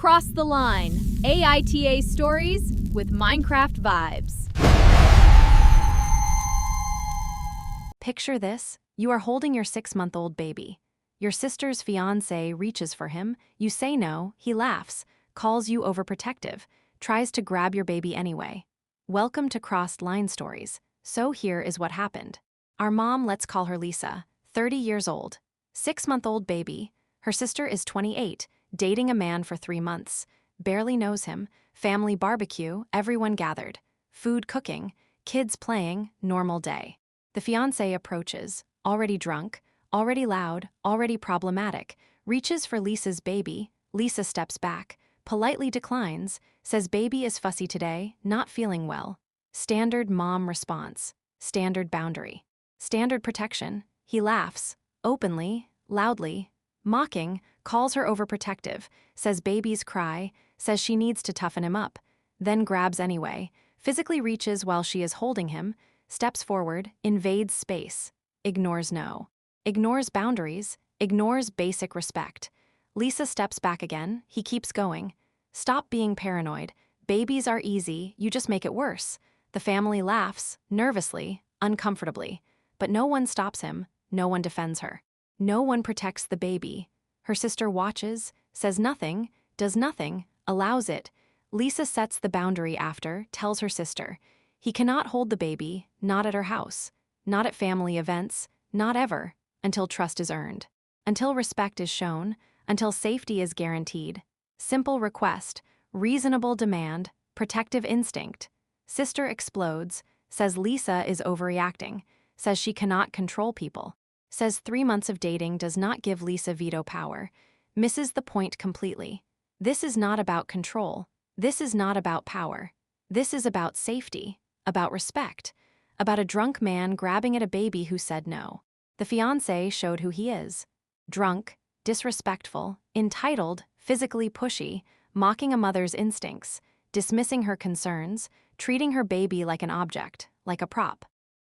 Cross the Line, AITA stories with Minecraft vibes. Picture this. You are holding your 6-month-old baby. Your sister's fiancé reaches for him. You say no, he laughs, calls you overprotective, tries to grab your baby anyway. Welcome to Crossed Line Stories. So here is what happened. Our mom, let's call her Lisa, 30 years old. 6-month-old baby. Her sister is 28, dating a man for 3 months. Barely knows him. Family barbecue, everyone gathered. Food cooking, kids playing, normal day. The fiancé approaches, already drunk, already loud, already problematic, reaches for Lisa's baby. Lisa steps back, politely declines, says baby is fussy today, not feeling well. Standard mom response, standard boundary, standard protection. He laughs, openly, loudly, mocking, calls her overprotective, says babies cry, says she needs to toughen him up, then grabs anyway, physically reaches while she is holding him, steps forward, invades space, ignores no, ignores boundaries, ignores basic respect. Lisa steps back again, he keeps going. Stop being paranoid. Babies are easy, you just make it worse. The family laughs, nervously, uncomfortably. But no one stops him, no one defends her. No one protects the baby. Her sister watches, says nothing, does nothing, allows it. Lisa sets the boundary after, tells her sister. He cannot hold the baby, not at her house, not at family events, not ever, until trust is earned, until respect is shown, until safety is guaranteed. Simple request, reasonable demand, protective instinct. Sister explodes, says Lisa is overreacting, says she cannot control people, says 3 months of dating does not give Lisa veto power, misses the point completely. This is not about control. This is not about power. This is about safety, about respect, about a drunk man grabbing at a baby who said no. The fiancé showed who he is. Drunk, disrespectful, entitled, physically pushy, mocking a mother's instincts, dismissing her concerns, treating her baby like an object, like a prop,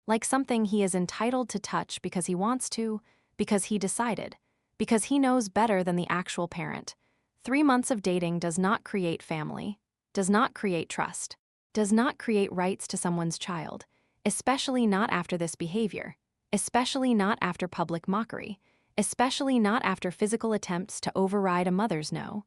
like something he is entitled to touch because he wants to, because he decided, because he knows better than the actual parent. 3 months of dating does not create family, does not create trust, does not create rights to someone's child, especially not after this behavior, especially not after public mockery, especially not after physical attempts to override a mother's no.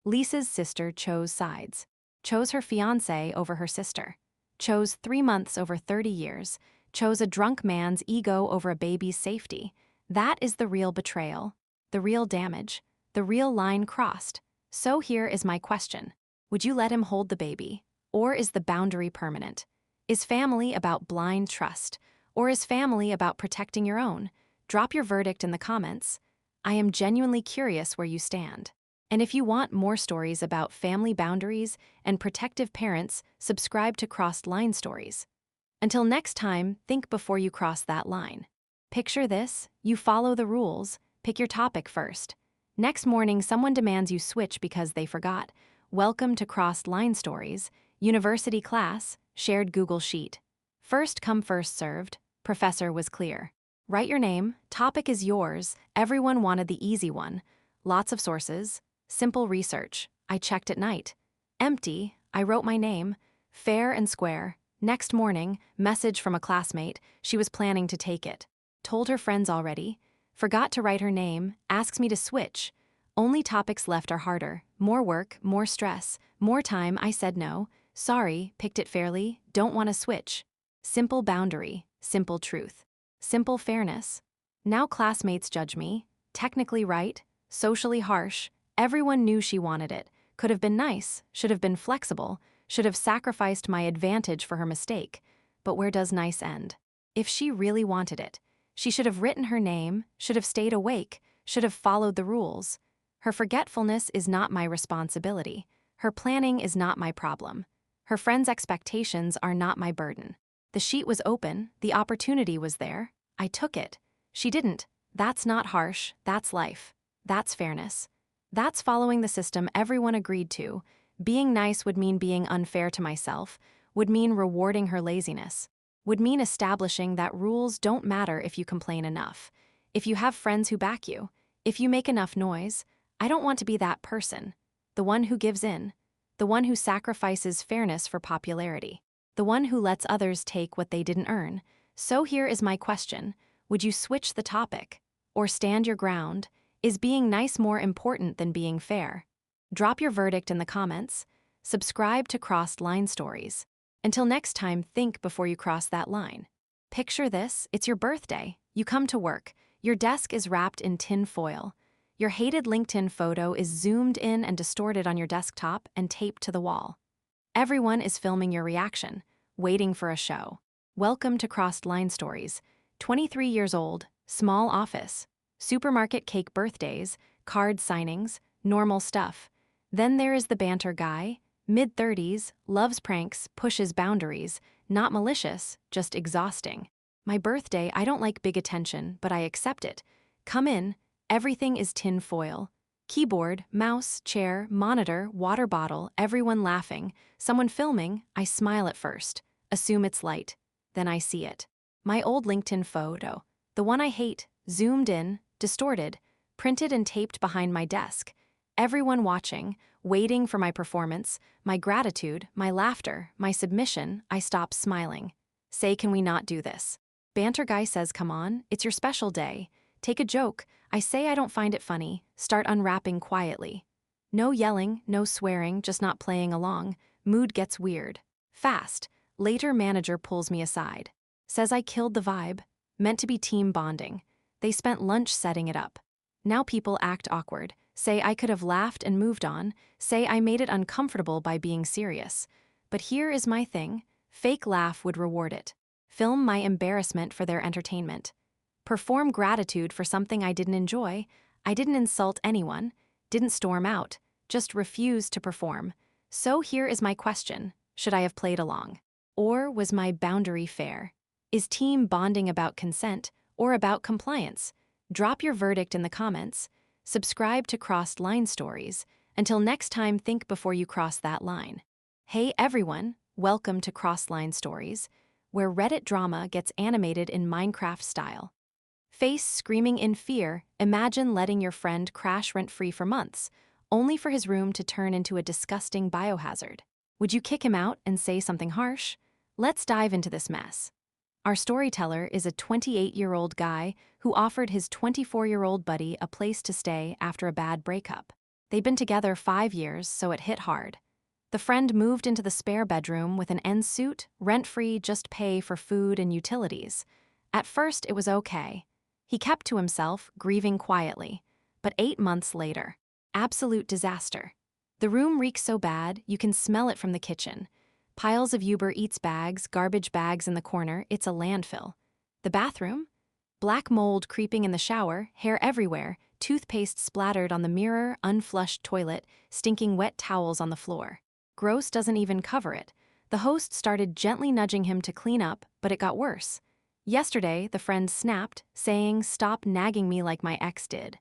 Lisa's sister chose sides, chose her fiancé over her sister, chose 3 months over 30 years, chose a drunk man's ego over a baby's safety. That is the real betrayal, the real damage, the real line crossed. So here is my question. Would you let him hold the baby? Or is the boundary permanent? Is family about blind trust? Or is family about protecting your own? Drop your verdict in the comments. I am genuinely curious where you stand. And if you want more stories about family boundaries and protective parents, subscribe to Crossed Line Stories. Until next time, think before you cross that line. Picture this, you follow the rules, pick your topic first. Next morning, someone demands you switch because they forgot. Welcome to Crossed Line Stories, university class, shared Google Sheet. First come first served, professor was clear. Write your name, topic is yours, everyone wanted the easy one. Lots of sources, simple research, I checked at night. Empty, I wrote my name, fair and square. Next morning, message from a classmate, she was planning to take it. Told her friends already, forgot to write her name, asks me to switch. Only topics left are harder, more work, more stress, more time. I said no, sorry, picked it fairly, don't want to switch. Simple boundary, simple truth, simple fairness. Now classmates judge me, technically right, socially harsh. Everyone knew she wanted it, could have been nice, should have been flexible, should have sacrificed my advantage for her mistake. But where does nice end? If she really wanted it, she should have written her name, should have stayed awake, should have followed the rules. Her forgetfulness is not my responsibility. Her planning is not my problem. Her friends' expectations are not my burden. The sheet was open, the opportunity was there. I took it. She didn't. That's not harsh, that's life. That's fairness. That's following the system everyone agreed to. Being nice would mean being unfair to myself, would mean rewarding her laziness, would mean establishing that rules don't matter if you complain enough, if you have friends who back you, if you make enough noise. I don't want to be that person. the one who gives in, the one who sacrifices fairness for popularity, the one who lets others take what they didn't earn. So here is my question. Would you switch the topic? Or stand your ground? Is being nice more important than being fair? Drop your verdict in the comments. Subscribe to Crossed Line Stories. Until next time, think before you cross that line. Picture this, it's your birthday. You come to work. Your desk is wrapped in tin foil. Your hated LinkedIn photo is zoomed in and distorted on your desktop and taped to the wall. Everyone is filming your reaction, waiting for a show. Welcome to Crossed Line Stories. 23 years old, small office, supermarket cake birthdays, card signings, normal stuff. Then there is the banter guy, mid-30s, loves pranks, pushes boundaries, not malicious, just exhausting. My birthday, I don't like big attention, but I accept it. Come in, everything is tin foil. Keyboard, mouse, chair, monitor, water bottle, everyone laughing. Someone filming, I smile at first. Assume it's light. Then I see it. My old LinkedIn photo. The one I hate, zoomed in, distorted, printed and taped behind my desk. Everyone watching, waiting for my performance, my gratitude, my laughter, my submission. I stop smiling. Say, can we not do this? Banter guy says, come on, it's your special day. Take a joke. I say I don't find it funny. Start unwrapping quietly. No yelling, no swearing, just not playing along. Mood gets weird. Fast. Later manager pulls me aside. Says I killed the vibe. Meant to be team bonding. They spent lunch setting it up. Now people act awkward. Say I could have laughed and moved on. Say I made it uncomfortable by being serious. But here is my thing. Fake laugh would reward it. Film my embarrassment for their entertainment. Perform gratitude for something I didn't enjoy. I didn't insult anyone. Didn't storm out. Just refused to perform. So here is my question. Should I have played along? Or was my boundary fair? Is team bonding about consent or about compliance? Drop your verdict in the comments. Subscribe to Crossed Line Stories. Until next time, think before you cross that line. Hey everyone, welcome to Crossed Line Stories, where Reddit drama gets animated in Minecraft style. Face screaming in fear, imagine letting your friend crash rent-free for months, only for his room to turn into a disgusting biohazard. Would you kick him out and say something harsh? Let's dive into this mess. Our storyteller is a 28-year-old guy who offered his 24-year-old buddy a place to stay after a bad breakup. They'd been together 5 years, so it hit hard. The friend moved into the spare bedroom with an ensuite, rent-free, just pay for food and utilities. At first, it was okay. He kept to himself, grieving quietly. But 8 months later, absolute disaster. The room reeks so bad, you can smell it from the kitchen. Piles of Uber Eats bags, garbage bags in the corner, it's a landfill. The bathroom? Black mold creeping in the shower, hair everywhere, toothpaste splattered on the mirror, unflushed toilet, stinking wet towels on the floor. Gross doesn't even cover it. The host started gently nudging him to clean up, but it got worse. Yesterday, the friend snapped, saying, "Stop nagging me like my ex did."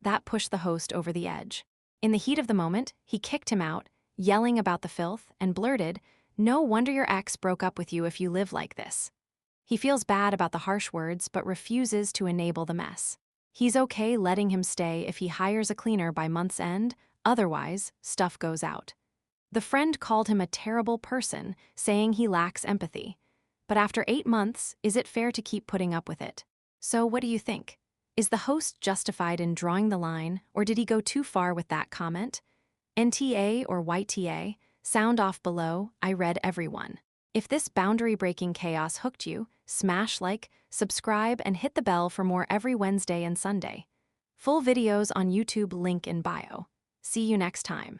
That pushed the host over the edge. In the heat of the moment, he kicked him out, yelling about the filth, and blurted, "No wonder your ex broke up with you if you live like this." He feels bad about the harsh words, but refuses to enable the mess. He's okay letting him stay if he hires a cleaner by month's end, otherwise, stuff goes out. The friend called him a terrible person, saying he lacks empathy. But after 8 months, is it fair to keep putting up with it? So what do you think? Is the host justified in drawing the line, or did he go too far with that comment? NTA or YTA? Sound off below, I read everyone. If this boundary-breaking chaos hooked you, smash like, subscribe, and hit the bell for more every Wednesday and Sunday. Full videos on YouTube, link in bio. See you next time.